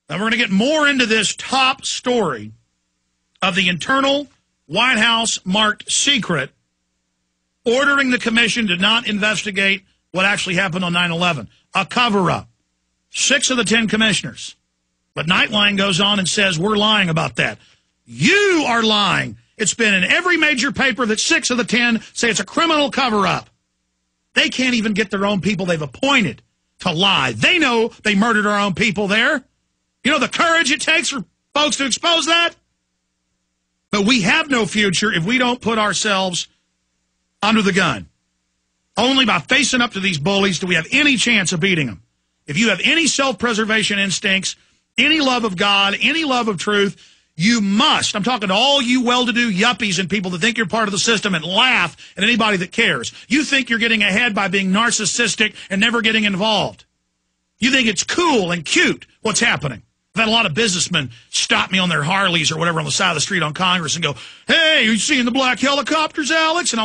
Now, we're going to get more into this top story of the internal White House marked secret ordering the commission to not investigate what actually happened on 9/11. A cover-up. 6 of the 10 commissioners. But Nightline goes on and says, we're lying about that. You are lying. It's been in every major paper that 6 of the 10 say it's a criminal cover-up. They can't even get their own people they've appointed to lie. They know they murdered our own people there. You know the courage it takes for folks to expose that? But we have no future if we don't put ourselves under the gun. Only by facing up to these bullies do we have any chance of beating them. If you have any self-preservation instincts, any love of God, any love of truth, you must. I'm talking to all you well-to-do yuppies and people that think you're part of the system and laugh at anybody that cares. You think you're getting ahead by being narcissistic and never getting involved. You think it's cool and cute what's happening. I've had a lot of businessmen stop me on their Harleys or whatever on the side of the street on Congress and go, hey, you seeing the black helicopters, Alex? And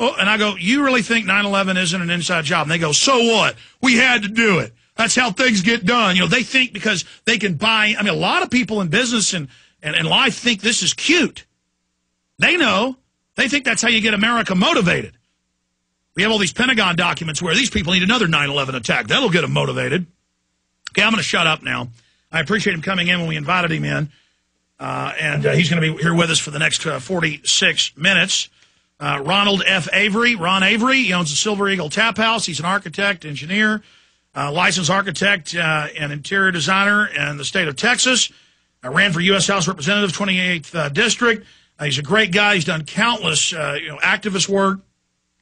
I go, you really think 9/11 isn't an inside job? And they go, so what? We had to do it. That's how things get done. You know, they think because they can buy. I mean, a lot of people in business and life think this is cute. They know. They think that's how you get America motivated. We have all these Pentagon documents where these people need another 9/11 attack. That'll get them motivated. Okay, I'm going to shut up now. I appreciate him coming in when we invited him in. And he's going to be here with us for the next 46 minutes. Ron Avery, he owns the Silver Eagle Tap House. He's an architect, engineer, licensed architect and interior designer in the state of Texas. Ran for U.S. House Representative, 28th District. He's a great guy. He's done countless activist work.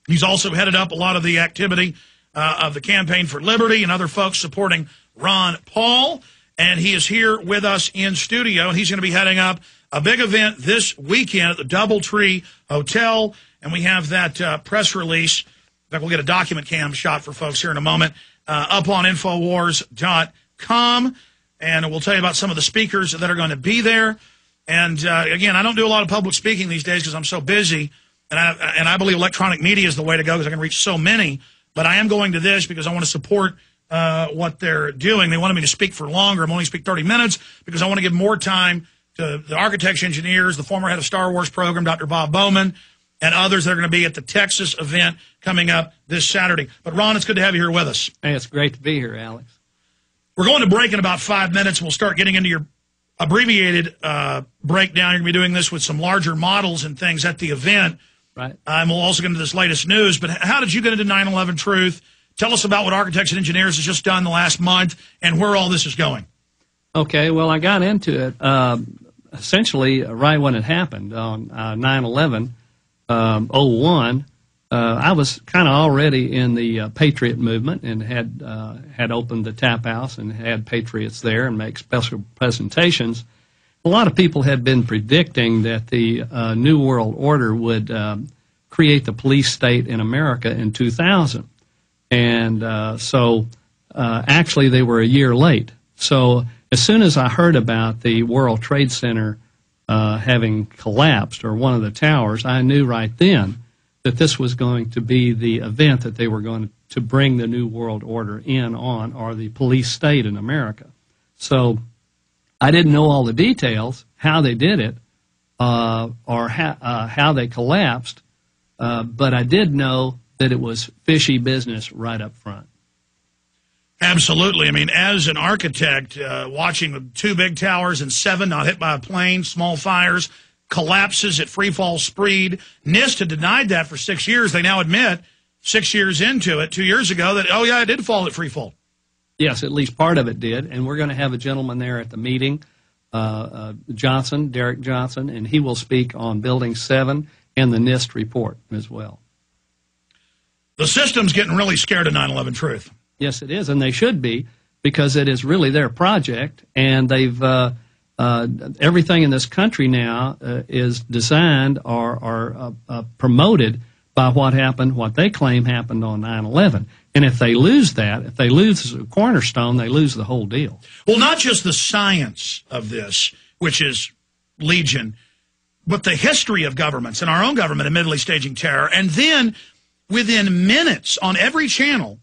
He's also headed up a lot of the activity of the Campaign for Liberty and other folks supporting Ron Paul. And he is here with us in studio, and he's going to be heading up a big event this weekend at the Doubletree Hotel. And we have that press release. In fact, we'll get a document cam shot for folks here in a moment, up on Infowars.com. And we'll tell you about some of the speakers that are going to be there. And, again, I don't do a lot of public speaking these days because I'm so busy. And I believe electronic media is the way to go because I can reach so many. But I am going to this because I want to support what they're doing. They wanted me to speak for longer. I'm only speak 30 minutes because I want to give more time to the architects, engineers, the former head of Star Wars program, Dr. Bob Bowman, and others that are going to be at the Texas event coming up this Saturday. But, Ron, it's good to have you here with us. Hey, it's great to be here, Alex. We're going to break in about 5 minutes, and we'll start getting into your abbreviated breakdown. You're going to be doing this with some larger models and things at the event. Right. And we'll also get into this latest news. But how did you get into 9/11 Truth? Tell us about what Architects and Engineers has just done the last month and where all this is going. Okay, well, I got into it essentially right when it happened on 9/11, 01. I was kind of already in the Patriot movement and had opened the Tap House and had Patriots there and make special presentations. A lot of people had been predicting that the New World Order would create the police state in America in 2000. And so actually they were a year late. So as soon as I heard about the World Trade Center having collapsed, or one of the towers, I knew right then that this was going to be the event that they were going to bring the New World Order in on, or the police state in America. So I didn't know all the details, how they did it, or how they collapsed, but I did know that it was fishy business right up front. Absolutely. I mean, as an architect, watching 2 big towers and 7 not hit by a plane, small fires, collapses at free fall speed. NIST had denied that for 6 years. They now admit 6 years into it, 2 years ago, that, oh, yeah, it did fall at free fall. Yes, at least part of it did. And we're going to have a gentleman there at the meeting, Derek Johnson, and he will speak on Building 7 and the NIST report as well. The system's getting really scared of 9/11 Truth. Yes, it is, and they should be, because it is really their project, and they've everything in this country now is designed or promoted by what they claim happened on 9/11. And if they lose that, if they lose the cornerstone, they lose the whole deal. Well, not just the science of this, which is legion, but the history of governments, and our own government admittedly staging terror, and then within minutes on every channel,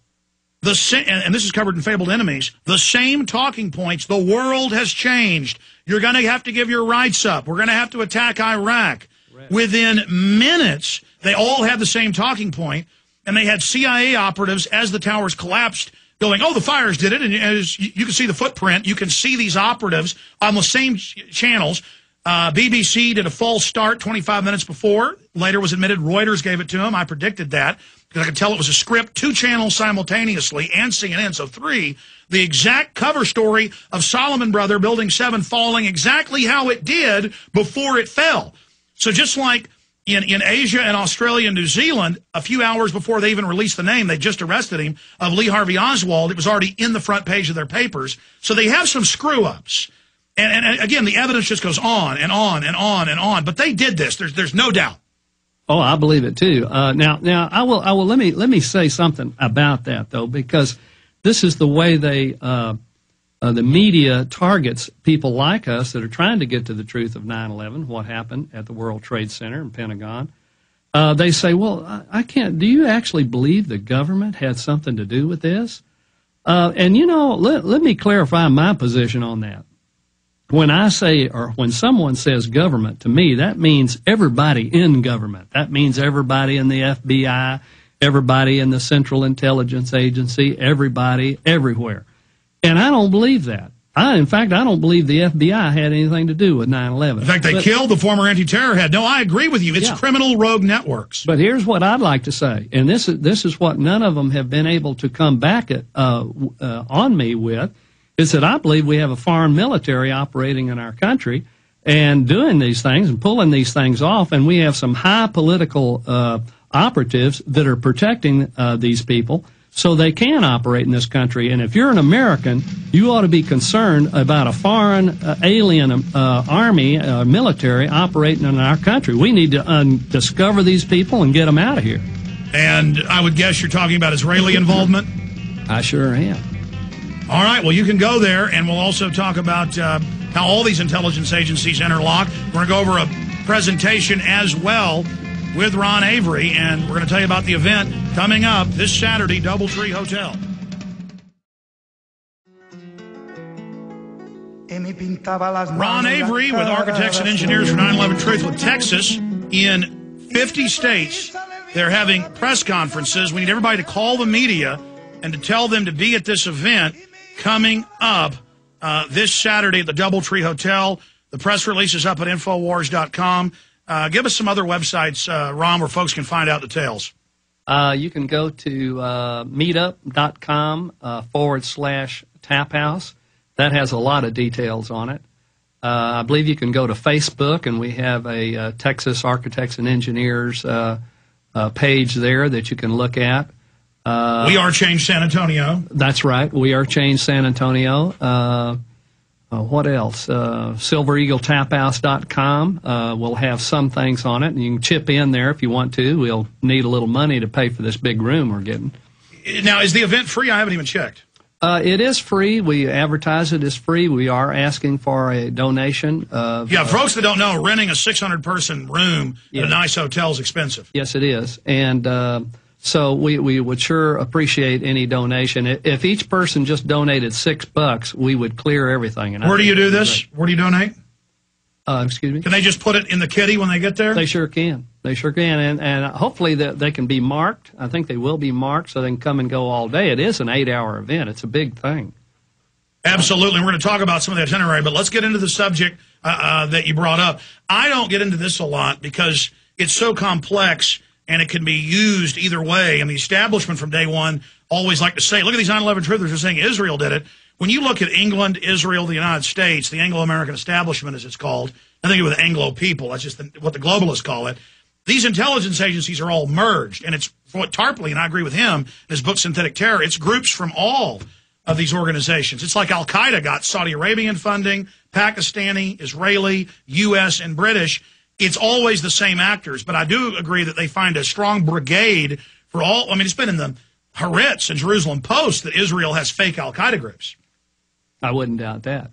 and this is covered in Fabled Enemies, the same talking points. The world has changed. You're going to have to give your rights up. We're going to have to attack Iraq. Right. Within minutes, they all had the same talking point, and they had CIA operatives as the towers collapsed going, oh, the fires did it, and as you can see the footprint. You can see these operatives on the same channels. BBC did a false start 25 minutes before. Later was admitted Reuters gave it to him. I predicted that because I could tell it was a script, 2 channels simultaneously, and CNN, so 3. The exact cover story of Solomon Brother Building 7 falling exactly how it did before it fell. So just like in Asia and Australia and New Zealand, a few hours before they even released the name, they just arrested him, of Lee Harvey Oswald. It was already in the front page of their papers. So they have some screw-ups. And again, the evidence just goes on and on and on and on. But they did this. There's no doubt. Oh, I believe it too. Now I will. Let me say something about that though, because this is the way the media targets people like us that are trying to get to the truth of 9/11, what happened at the World Trade Center and Pentagon. They say, well, I can't. Do you actually believe the government had something to do with this? And you know, let me clarify my position on that. When I say, or when someone says government, to me, that means everybody in government. That means everybody in the FBI, everybody in the Central Intelligence Agency, everybody everywhere. And I don't believe that. In fact, I don't believe the FBI had anything to do with 9/11. In fact, they killed the former anti-terror head. No, I agree with you. It's criminal rogue networks. But here's what I'd like to say, and this is what none of them have been able to come back on me with, is that I believe we have a foreign military operating in our country and doing these things and pulling these things off, and we have some high political operatives that are protecting these people so they can operate in this country. And if you're an American, you ought to be concerned about a foreign alien army, military operating in our country. We need to discover these people and get them out of here. And I would guess you're talking about Israeli involvement? I sure am. All right, well, you can go there, and we'll also talk about how all these intelligence agencies interlock. We're going to go over a presentation as well with Ron Avery, and we're going to tell you about the event coming up this Saturday, Doubletree Hotel. Ron Avery with Architects and Engineers for 9/11 Truth with Texas. In 50 states, they're having press conferences. We need everybody to call the media and to tell them to be at this event coming up this Saturday at the Doubletree Hotel. The press release is up at Infowars.com. Give us some other websites, Ron, where folks can find out details. You can go to meetup.com /Tap House. That has a lot of details on it. I believe you can go to Facebook, and we have a Texas Architects and Engineers page there that you can look at. We Are Change San Antonio. That's right. We Are Change San Antonio. What else? SilverEagleTapHouse.com. We'll have some things on it, and you can chip in there if you want to. We'll need a little money to pay for this big room we're getting. Now, is the event free? I haven't even checked. It is free. We advertise it as free. We are asking for a donation. Folks that don't know, renting a 600-person room at a nice hotel is expensive. Yes, it is. And so we would sure appreciate any donation. If each person just donated $6, we would clear everything. And where do you do this? Where do you donate? Excuse me? Can they just put it in the kitty when they get there? They sure can. They sure can. And hopefully they can be marked. I think they will be marked so they can come and go all day. It is an 8-hour event. It's a big thing. Absolutely. We're going to talk about some of the itinerary, but let's get into the subject that you brought up. I don't get into this a lot because it's so complex and it can be used either way. And the establishment from day one always like to say, look at these 9/11 truthers are saying Israel did it. When you look at England, Israel, the United States, the Anglo-American establishment, as it's called, I think with Anglo people, that's just what the globalists call it. These intelligence agencies are all merged. And it's what Tarpley, and I agree with him, in his book Synthetic Terror, it's groups from all of these organizations. It's like Al-Qaeda got Saudi Arabian funding, Pakistani, Israeli, U.S., and British. It's always the same actors, but I do agree that they find a strong brigade for all. I mean, it's been in the Haaretz and Jerusalem Post that Israel has fake Al-Qaeda groups. I wouldn't doubt that.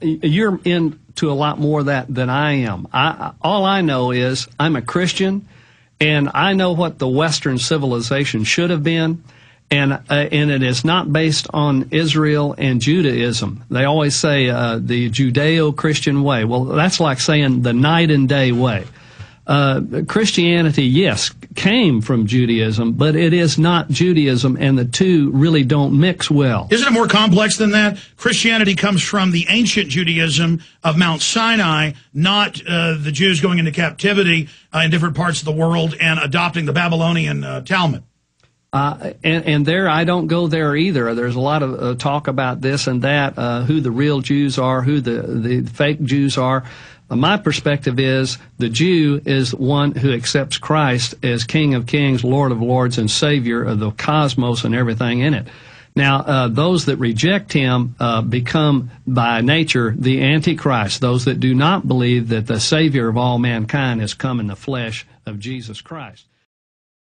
You're into a lot more of that than I am. All I know is I'm a Christian, and I know what the Western civilization should have been. And it is not based on Israel and Judaism. They always say the Judeo-Christian way. Well, that's like saying the night and day way. Christianity, yes, came from Judaism, but it is not Judaism, and the two really don't mix well. Isn't it more complex than that? Christianity comes from the ancient Judaism of Mount Sinai, not the Jews going into captivity in different parts of the world and adopting the Babylonian Talmud. And there, I don't go there either. There's a lot of talk about this and that, who the real Jews are, who the fake Jews are. My perspective is the Jew is one who accepts Christ as King of Kings, Lord of Lords, and Savior of the cosmos and everything in it. Now, those that reject him become, by nature, the Antichrist, those that do not believe that the Savior of all mankind has come in the flesh of Jesus Christ.